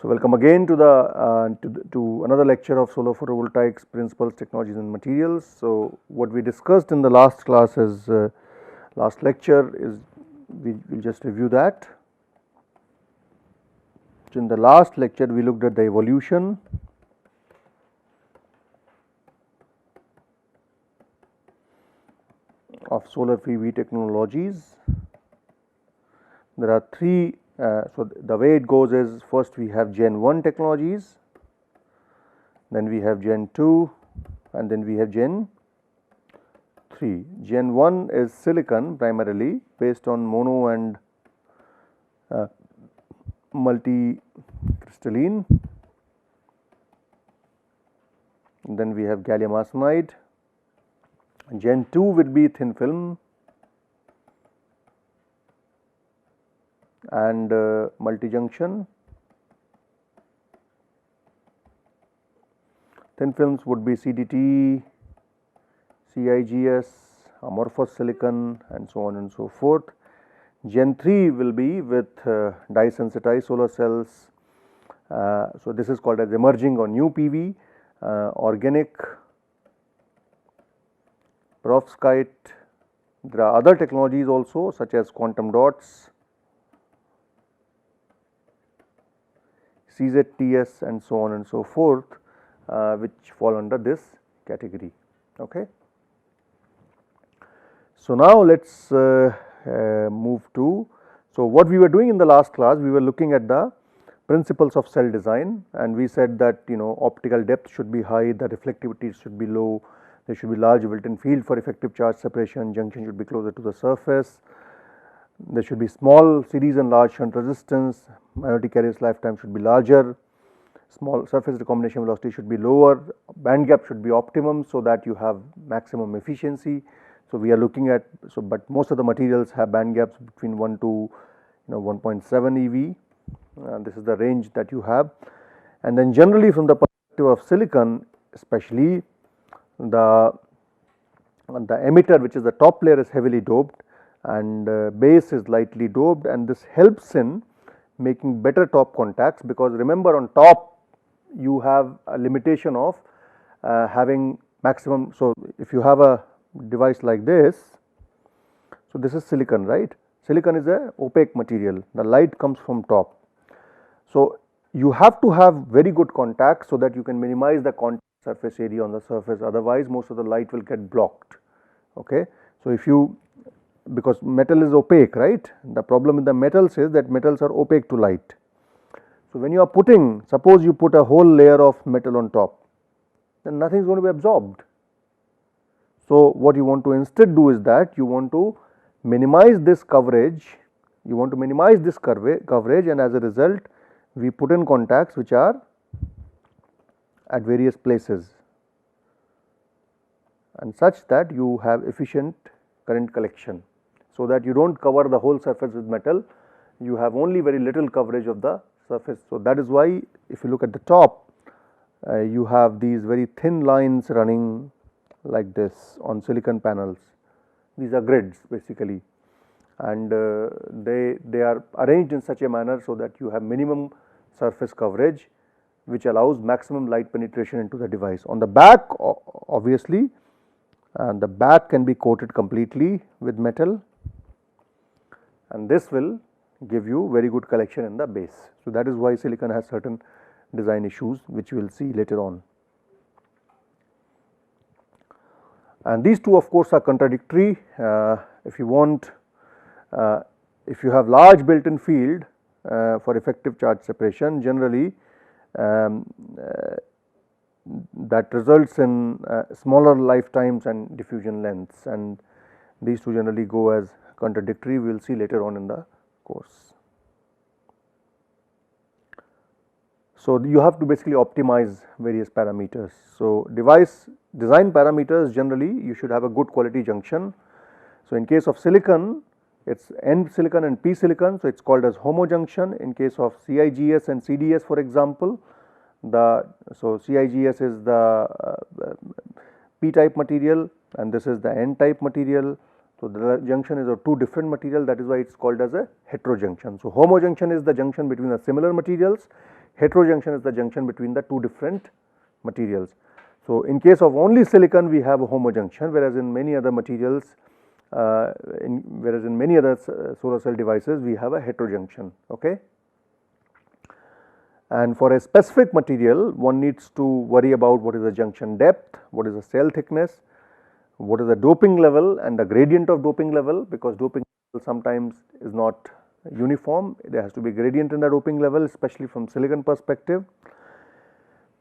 welcome again to the another lecture of solar photovoltaics principles, technologies and materials. So what we discussed in the last class is last lecture is we will just review that. So in the last lecture we looked at the evolution of solar PV technologies. There are three. So the way it goes is, first we have Gen 1 technologies, then we have Gen 2 and then we have Gen 3. Gen 1 is silicon primarily based on mono and multi crystalline. Then we have gallium arsenide. Gen 2 will be thin film and multi-junction. Thin films would be CDT, CIGS, amorphous silicon and so on and so forth. Gen 3 will be with dye sensitized solar cells. So this is called as emerging or new PV, organic, perovskite. There are other technologies also such as quantum dots, CZTS and so on and so forth, which fall under this category. Okay. So now let us move to, so what we were doing in the last class, we were looking at the principles of cell design, and we said that optical depth should be high, the reflectivity should be low, there should be large built-in field for effective charge separation, junction should be closer to the surface, there should be small series and large shunt resistance, magnetic carrier's lifetime should be larger, small surface recombination velocity should be lower, band gap should be optimum so that you have maximum efficiency. So we are looking at, but most of the materials have band gaps between 1 to 1.7 eV, this is the range that you have. And then generally from the perspective of silicon, especially the emitter, which is the top layer, is heavily doped and base is lightly doped, and this helps in making better top contacts, because remember on top you have a limitation of having maximum. So if you have a device like this, so this is silicon, right? Silicon is a opaque material, the light comes from top. So you have to have very good contacts so that you can minimize the contact surface area on the surface, otherwise most of the light will get blocked. Okay. So if you, because metal is opaque, right, the problem with the metals is that metals are opaque to light. So when you are putting, suppose you put a whole layer of metal on top, then nothing is going to be absorbed. So what you want to instead do is that you want to minimize this coverage, and as a result we put in contacts which are at various places, and such that you have efficient current collection, so that you do not cover the whole surface with metal, you have only very little coverage of the surface. So that is why if you look at the top, you have these very thin lines running like this on silicon panels. These are grids basically, and they are arranged in such a manner so that you have minimum surface coverage, which allows maximum light penetration into the device. On the back, obviously, the back can be coated completely with metal, and this will give you very good collection in the base. So that is why silicon has certain design issues, which we will see later on. And these two of course are contradictory. If you want, if you have large built-in field for effective charge separation, generally that results in smaller lifetimes and diffusion lengths, and these two generally go as contradictory. We will see later on in the course. So you have to basically optimize various parameters. So device design parameters, generally you should have a good quality junction. So in case of silicon, it's N silicon and P silicon, so it's called as homojunction. In case of CIGS and CDS, for example, so CIGS is the P type material and this is the N type material. So the junction is of two different material, that is why it is called as a heterojunction. So homojunction is the junction between the similar materials. Heterojunction is the junction between the two different materials. So, in case of only silicon we have a homojunction, whereas in many other materials, in many other solar cell devices we have a heterojunction. Okay. And for a specific material, one needs to worry about what is the junction depth, what is the cell thickness, what is the doping level and the gradient of doping level, because doping level sometimes is not uniform. There has to be gradient in the doping level, especially from silicon perspective.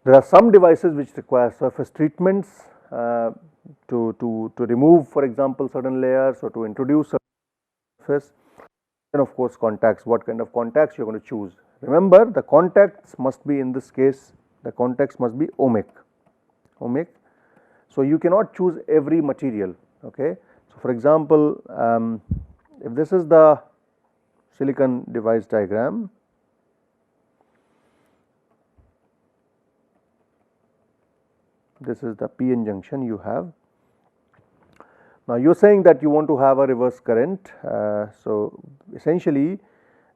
There are some devices which require surface treatments to remove, for example, certain layers or to introduce surface. And of course, contacts, what kind of contacts you are going to choose. Remember, the contacts must be, in this case, the contacts must be ohmic. So, you cannot choose every material. Okay. So, for example, if this is the silicon device diagram, this is the PN junction you have. Now, you are saying that you want to have a reverse current. So, essentially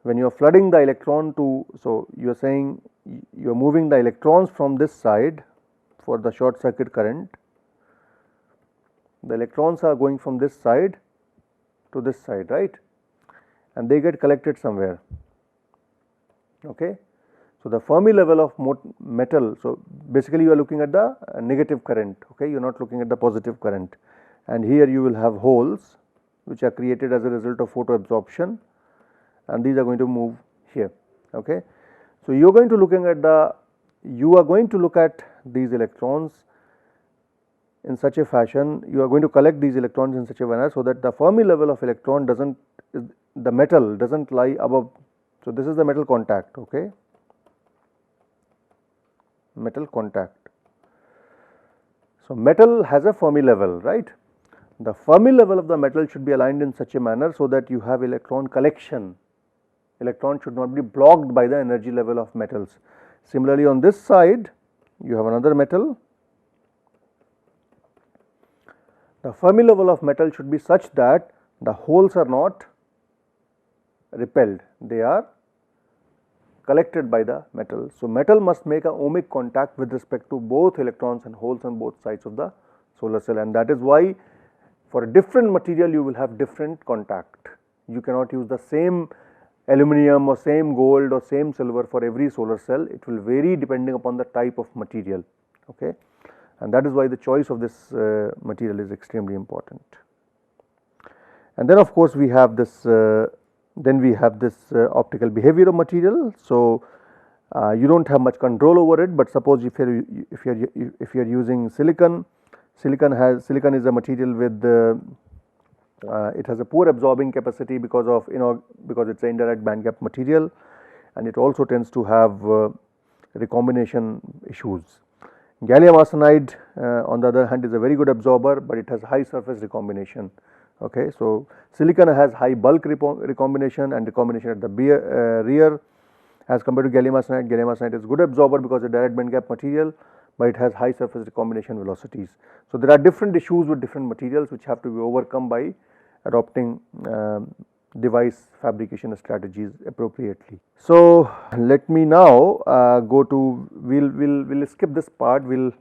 when you are flooding the electron to, so you are saying you are moving the electrons from this side for the short circuit current. The electrons are going from this side to this side, right, and they get collected somewhere. Okay. So, the Fermi level of metal, so basically you are looking at the negative current, okay, you are not looking at the positive current, and here you will have holes which are created as a result of photoabsorption, and these are going to move here. Okay. So, you are going to look at these electrons in such a fashion, you are going to collect these electrons in such a manner, so that the Fermi level of electron the metal does not lie above. So, this is the metal contact. Okay. Metal contact. So, metal has a Fermi level, right. The Fermi level of the metal should be aligned in such a manner, so that you have electron collection. Electron should not be blocked by the energy level of metals. Similarly, on this side you have another metal. The Fermi level of metal should be such that the holes are not repelled, they are collected by the metal. So, metal must make a ohmic contact with respect to both electrons and holes on both sides of the solar cell, and that is why for a different material you will have different contact. You cannot use the same aluminum or same gold or same silver for every solar cell, it will vary depending upon the type of material. Okay. And that is why the choice of this material is extremely important. And then of course, we have this optical behavior of material. So, you do not have much control over it, but suppose if you are using silicon, silicon is a material with it has a poor absorbing capacity because of because it is an indirect band gap material, and it also tends to have recombination issues. Gallium arsenide on the other hand is a very good absorber, but it has high surface recombination. Okay. So, silicon has high bulk recombination and recombination at the rear as compared to gallium arsenide. Gallium arsenide is good absorber because it is a direct band gap material, but it has high surface recombination velocities. So, there are different issues with different materials which have to be overcome by adopting device fabrication strategies appropriately. So, let me now go to, we'll skip this part, we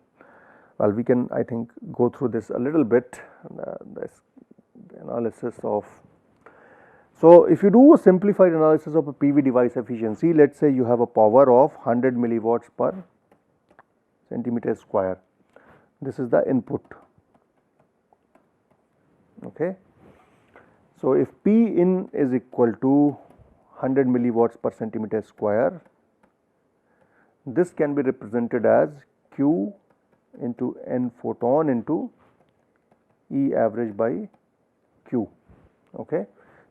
can I think go through this a little bit, this analysis of. So, if you do a simplified analysis of a PV device efficiency, let us say you have a power of 100 milliwatts per centimeter square, this is the input. Okay. So, if P in is equal to 100 milliwatts per centimeter square, this can be represented as Q into N photon into E average by Q. Okay.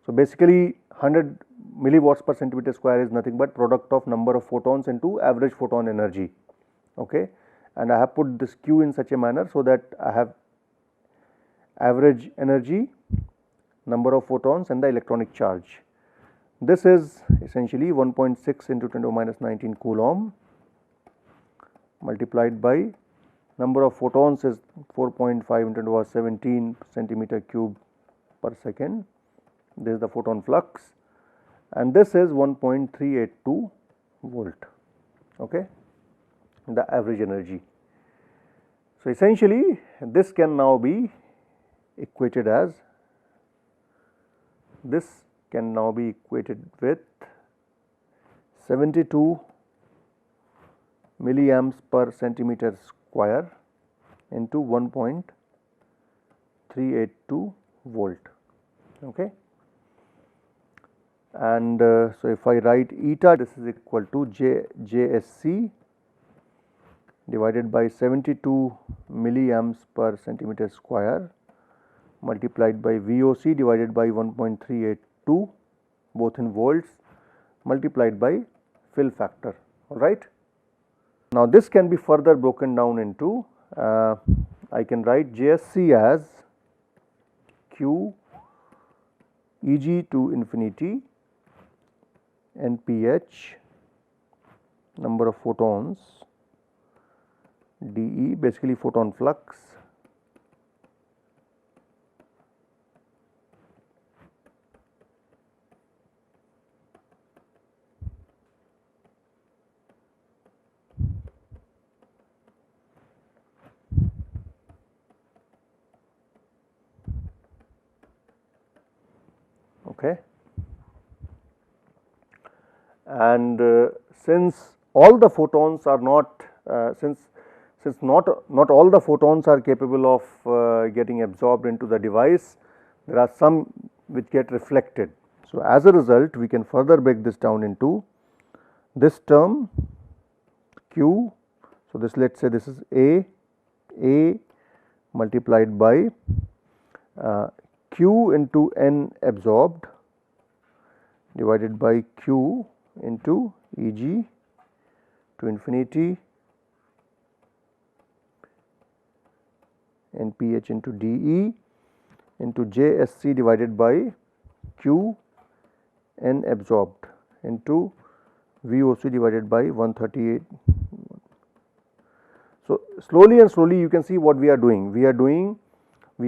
So, basically 100 milliwatts per centimeter square is nothing but product of number of photons into average photon energy. Okay. And I have put this Q in such a manner, so that I have average energy, number of photons and the electronic charge. This is essentially 1.6 into 10 to the minus 19 coulomb multiplied by number of photons is 4.5 into 10 to the power 17 centimeter cube per second. This is the photon flux, and this is 1.382 volt. okay, the average energy. So essentially this can now be equated as, this can now be equated with 72 milliamps per centimeter square into 1.382 volt, okay. And so if I write eta, this is equal to JSC divided by 72 milliamps per centimeter square multiplied by VOC divided by 1.382, both in volts, multiplied by fill factor, all right. Now this can be further broken down into, I can write JSC as Q Eg to infinity NPH, number of photons, dE, basically photon flux, okay. And since all the photons are not, since not all the photons are capable of getting absorbed into the device, there are some which get reflected. So as a result, we can further break this down into this term Q. So this, let us say this is A multiplied by Q into N absorbed divided by Q into Eg to infinity NPH into dE into JSC divided by Q N absorbed into VOC divided by 138. So slowly and slowly you can see what we are doing. We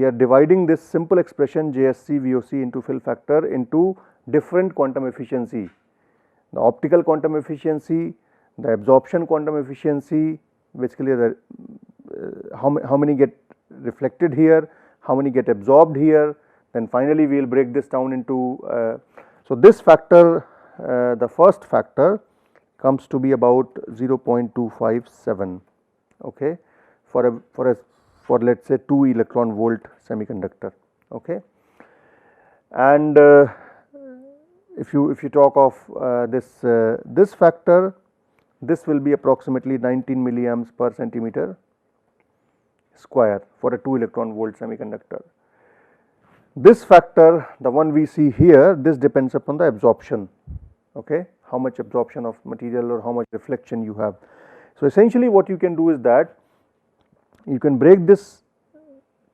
are dividing this simple expression JSC VOC into fill factor into different quantum efficiency, the optical quantum efficiency, the absorption quantum efficiency, basically the how many get reflected here, how many get absorbed here, then finally we will break this down into, so this factor, the first factor comes to be about 0.257, okay, for let us say 2 electron volt semiconductor, okay. And if you talk of this factor, this will be approximately 19 milliamps per centimeter square for a 2 electron volt semiconductor. This factor, the one we see here, this depends upon the absorption, okay, how much absorption of material or how much reflection you have. So essentially what you can do is that you can break this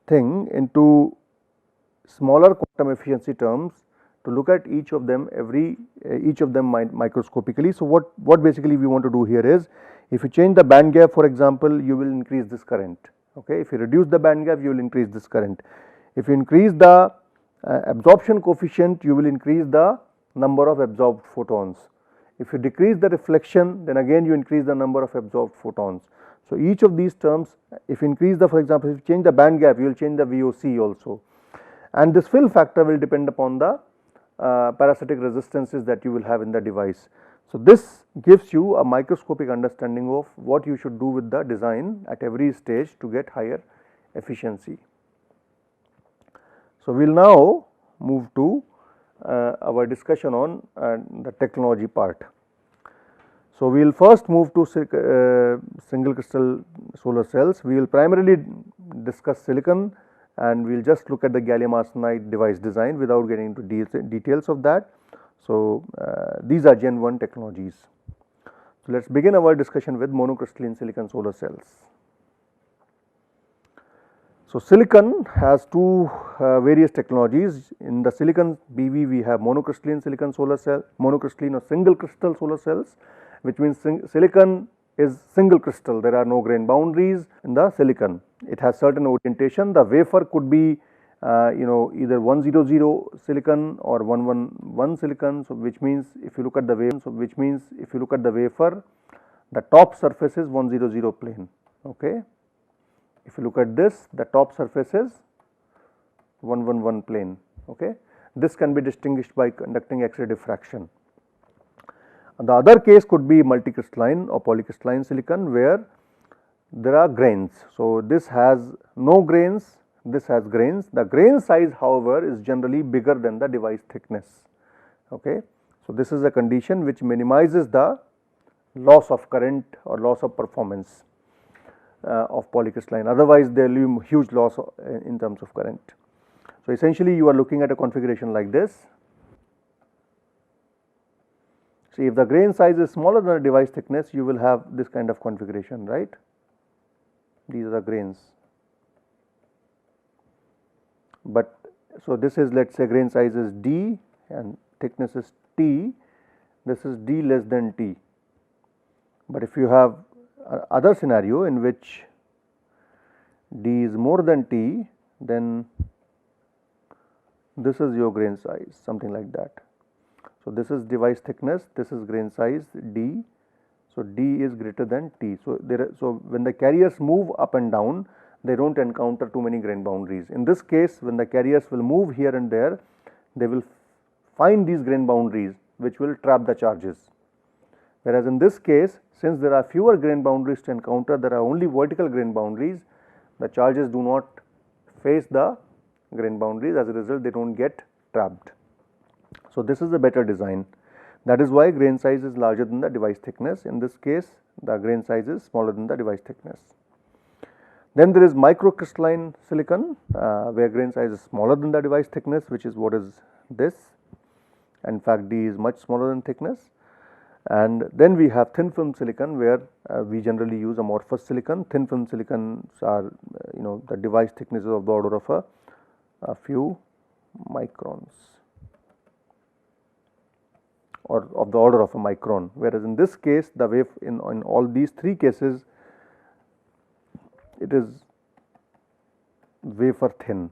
thing into smaller quantum efficiency terms to look at each of them microscopically. So what basically we want to do here is, if you change the band gap, for example, you will increase this current, okay. If you reduce the band gap, you will increase this current. If you increase the absorption coefficient, you will increase the number of absorbed photons. If you decrease the reflection, then again you increase the number of absorbed photons. So each of these terms, if you increase the, for example, if you change the band gap, you will change the VOC also, and this fill factor will depend upon the parasitic resistances that you will have in the device. So this gives you a microscopic understanding of what you should do with the design at every stage to get higher efficiency. So we will now move to our discussion on the technology part. So we will first move to single crystal solar cells. We will primarily discuss silicon, and we will just look at the gallium arsenide device design without getting into details of that. So these are Gen 1 technologies. So let us begin our discussion with monocrystalline silicon solar cells. So silicon has two various technologies. In the silicon BV we have monocrystalline silicon solar cell, monocrystalline or single crystal solar cells, which means silicon is single crystal, there are no grain boundaries in the silicon. It has certain orientation. The wafer could be either 100 silicon or 111 silicon. So which means if you look at the wafer, the top surface is 100 plane. Okay. If you look at this, the top surface is 111 plane. Okay. This can be distinguished by conducting X-ray diffraction. And the other case could be multicrystalline or polycrystalline silicon, where there are grains. So, this has no grains, this has grains. The grain size, however, is generally bigger than the device thickness. Okay. So, this is a condition which minimizes the loss of current or loss of performance of polycrystalline, otherwise there will be huge loss in terms of current. So, essentially you are looking at a configuration like this. See, if the grain size is smaller than the device thickness, you will have this kind of configuration, right. These are the grains. But so this is, let us say, grain size is D and thickness is T, this is D less than T. But if you have other scenario in which D is more than T, then this is your grain size, something like that. So, this is device thickness, this is grain size D. So, D is greater than T. So, when the carriers move up and down, they do not encounter too many grain boundaries. In this case, when the carriers will move here and there, they will find these grain boundaries which will trap the charges. Whereas, in this case, since there are fewer grain boundaries to encounter, there are only vertical grain boundaries, the charges do not face the grain boundaries, as a result they do not get trapped. So, this is a better design. That is why grain size is larger than the device thickness. In this case, the grain size is smaller than the device thickness. Then there is microcrystalline silicon, where grain size is smaller than the device thickness, which is what is this. In fact, D is much smaller than thickness. And then we have thin film silicon, where we generally use amorphous silicon. Thin film silicons are the device thickness is of the order of a few microns, or of the order of a micron, whereas in this case the wave in all these three cases it is wafer thin.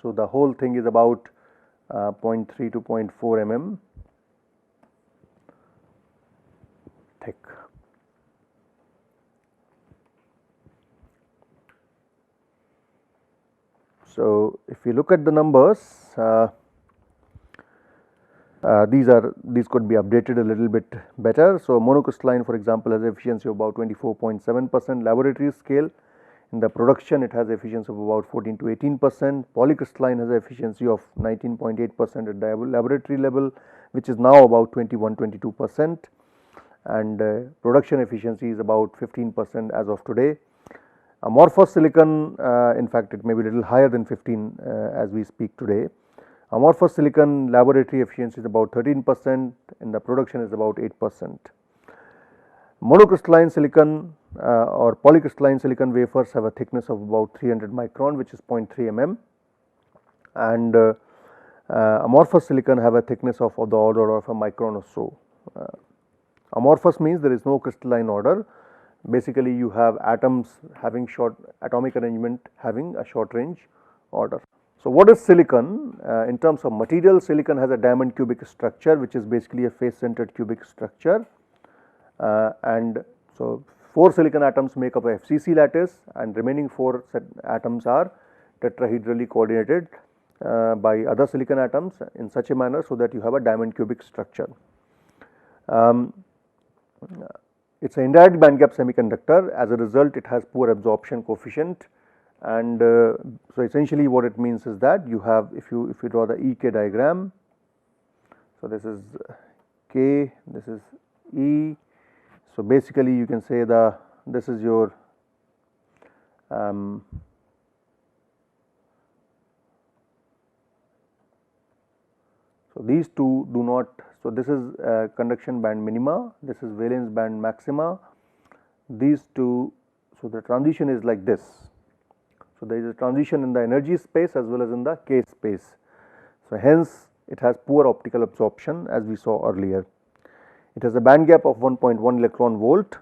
So, the whole thing is about 0.3 to 0.4 mm thick. So, if you look at the numbers, these could be updated a little bit better. So, monocrystalline, for example, has efficiency of about 24.7% laboratory scale. In the production, it has efficiency of about 14 to 18%. Polycrystalline has efficiency of 19.8% at the laboratory level, which is now about 21-22%, and production efficiency is about 15% as of today. Amorphous silicon, in fact, it may be a little higher than 15 as we speak today. Amorphous silicon laboratory efficiency is about 13%, in the production is about 8%. Monocrystalline silicon or polycrystalline silicon wafers have a thickness of about 300 micron, which is 0.3 mm, and amorphous silicon have a thickness of the order of a micron or so. Amorphous means there is no crystalline order. Basically, you have atoms having short atomic arrangement having a short range order. So, what is silicon? In terms of material, silicon has a diamond cubic structure, which is basically a face centered cubic structure, and so 4 silicon atoms make up a FCC lattice, and remaining 4 atoms are tetrahedrally coordinated by other silicon atoms in such a manner so that you have a diamond cubic structure. It is an indirect band gap semiconductor. As a result, it has poor absorption coefficient, and so essentially what it means is that you have, if you draw the EK diagram, so this is K, this is E. So, basically you can say this is your so these two do not, so this is conduction band minima, this is valence band maxima, these two, so the transition is like this. So, there is a transition in the energy space as well as in the K space. So, hence it has poor optical absorption as we saw earlier. It has a band gap of 1.1 electron volt,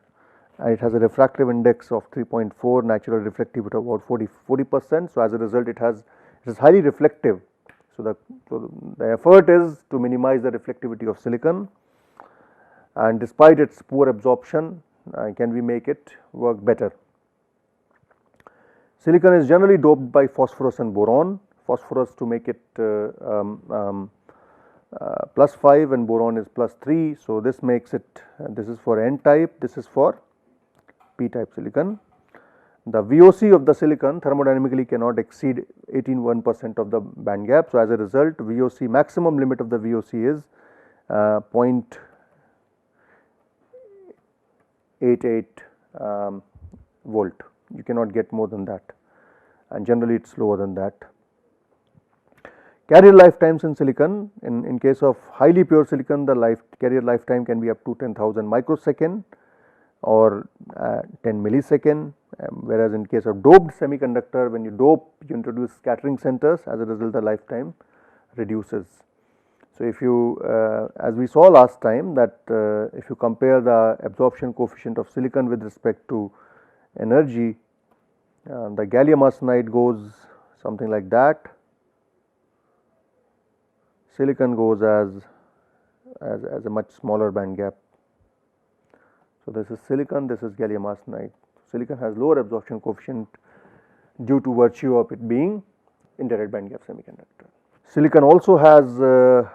and it has a refractive index of 3.4, natural reflectivity of about 40%. So, as a result it is highly reflective. So, the effort is to minimize the reflectivity of silicon, and despite its poor absorption, can we make it work better? Silicon is generally doped by phosphorus and boron. Phosphorus to make it plus 5 and boron is plus 3. So, this makes it, this is for N type, this is for P type silicon. The VOC of the silicon thermodynamically cannot exceed 18.1% of the band gap. So, as a result, VOC maximum limit of the VOC is 0.88 volt. You cannot get more than that, and generally it is lower than that. Carrier lifetimes in silicon, in case of highly pure silicon, the carrier lifetime can be up to 10,000 microsecond or 10 millisecond, whereas in case of doped semiconductor, when you dope, you introduce scattering centers, as a result the lifetime reduces. So, if you as we saw last time that if you compare the absorption coefficient of silicon with respect to energy, the gallium arsenide goes something like that, silicon goes as a much smaller band gap. So, this is silicon, this is gallium arsenide. Silicon has lower absorption coefficient due to virtue of it being indirect band gap semiconductor. Silicon also has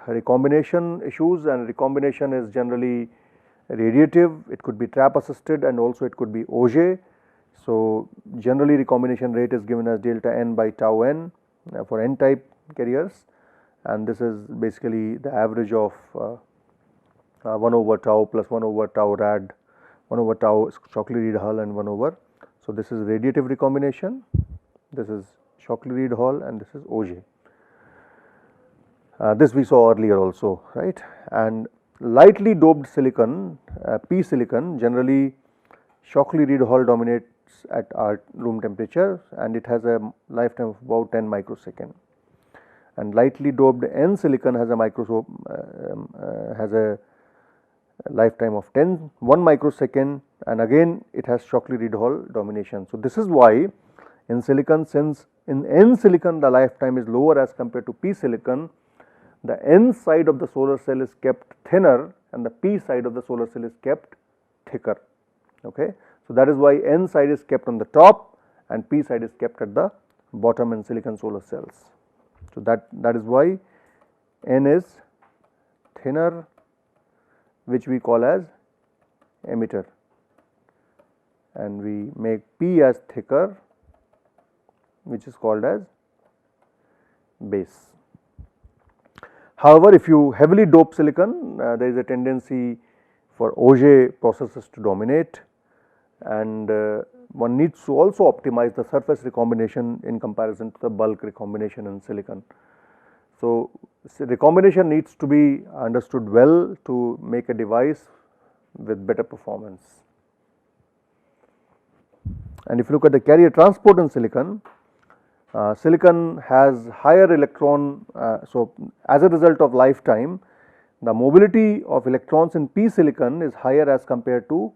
recombination issues, and recombination is generally radiative. It could be trap assisted and also it could be Auger. So, generally recombination rate is given as delta n by tau n for N type carriers, and this is basically the average of 1 over tau plus 1 over tau rad, 1 over tau Shockley-Reed-Hall and 1 over. So, this is radiative recombination, this is Shockley-Reed-Hall and this is Auger. This we saw earlier also, right. And lightly doped silicon, P silicon, generally Shockley-Reed-Hall dominates at our room temperature, and it has a lifetime of about 10 microsecond. And lightly doped N silicon has a lifetime of 1 microsecond, and again it has Shockley-Reed-Hall domination. So, this is why in silicon, since in N silicon the lifetime is lower as compared to P silicon, the N side of the solar cell is kept thinner and the P side of the solar cell is kept thicker. Okay. So, that is why N side is kept on the top and P side is kept at the bottom in silicon solar cells. So, that is why N is thinner, which we call as emitter, and we make P as thicker, which is called as base. However, if you heavily dope silicon, there is a tendency for Auger processes to dominate, and one needs to also optimize the surface recombination in comparison to the bulk recombination in silicon. So, recombination needs to be understood well to make a device with better performance. And if you look at the carrier transport in silicon, silicon has higher electron, so as a result of lifetime, the mobility of electrons in P silicon is higher as compared to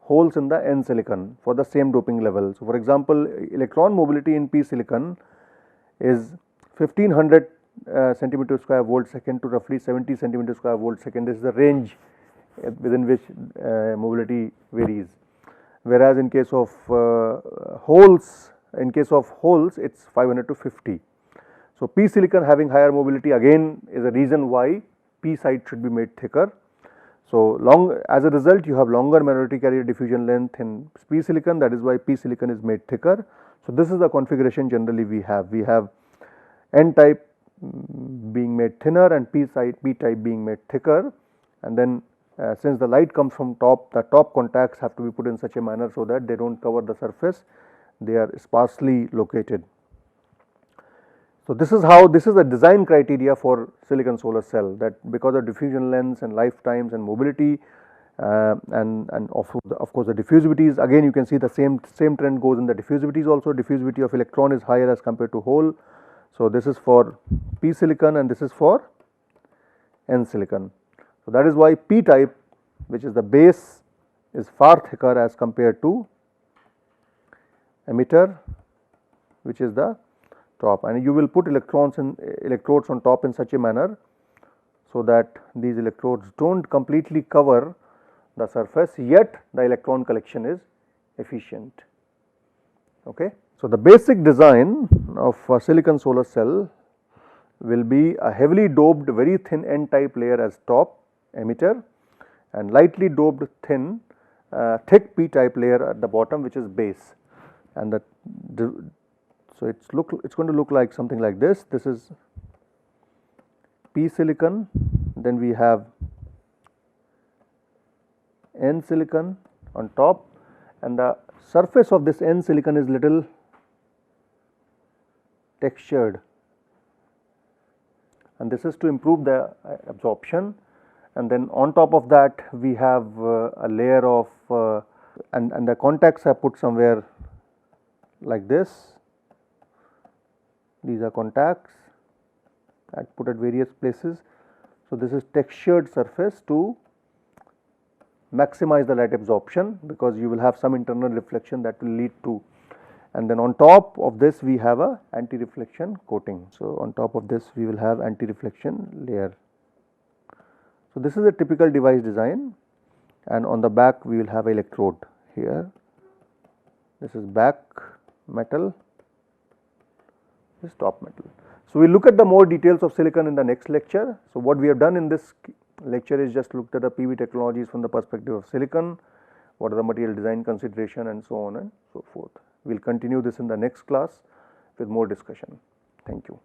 holes in the N silicon for the same doping level. So, for example, electron mobility in P silicon is 1500 centimeter square volt second to roughly 70 centimeter square volt second. This is the range within which mobility varies, whereas in case of holes, it is 500 to 50. So, P silicon having higher mobility again is a reason why P side should be made thicker. So, as a result you have longer minority carrier diffusion length in P silicon, that is why P silicon is made thicker. So, this is the configuration generally we have. We have N type being made thinner and P type being made thicker, and then since the light comes from top, the top contacts have to be put in such a manner so that they do not cover the surface, they are sparsely located. So, this is the design criteria for silicon solar cell, that because of diffusion lengths and lifetimes and mobility and of course the diffusivities, again you can see the same trend goes in the diffusivities also. Diffusivity of electron is higher as compared to hole. So, this is for P silicon and this is for N silicon. So, that is why P type, which is the base, is far thicker as compared to emitter, which is the top, and you will put electrodes on top in such a manner so that these electrodes do not completely cover the surface, yet the electron collection is efficient. Okay. So, the basic design of a silicon solar cell will be a heavily doped very thin n type layer as top emitter and lightly doped thin thick p type layer at the bottom, which is base, and so it's going to look like something like this. This is p silicon, then we have n silicon on top, and the surface of this n silicon is little textured, and this is to improve the absorption. And then on top of that we have a layer of and the contacts are put somewhere like this. These are contacts put at various places. So, this is textured surface to maximize the light absorption, because you will have some internal reflection that will lead to, and then on top of this we have a anti-reflection coating. So, on top of this we will have anti-reflection layer. So, this is a typical device design, and on the back we will have electrode here. This is back metal, this is top metal. So, we will look at the more details of silicon in the next lecture. So, what we have done in this lecture is just looked at the PV technologies from the perspective of silicon, what are the material design consideration, and so on and so forth. We will continue this in the next class with more discussion. Thank you.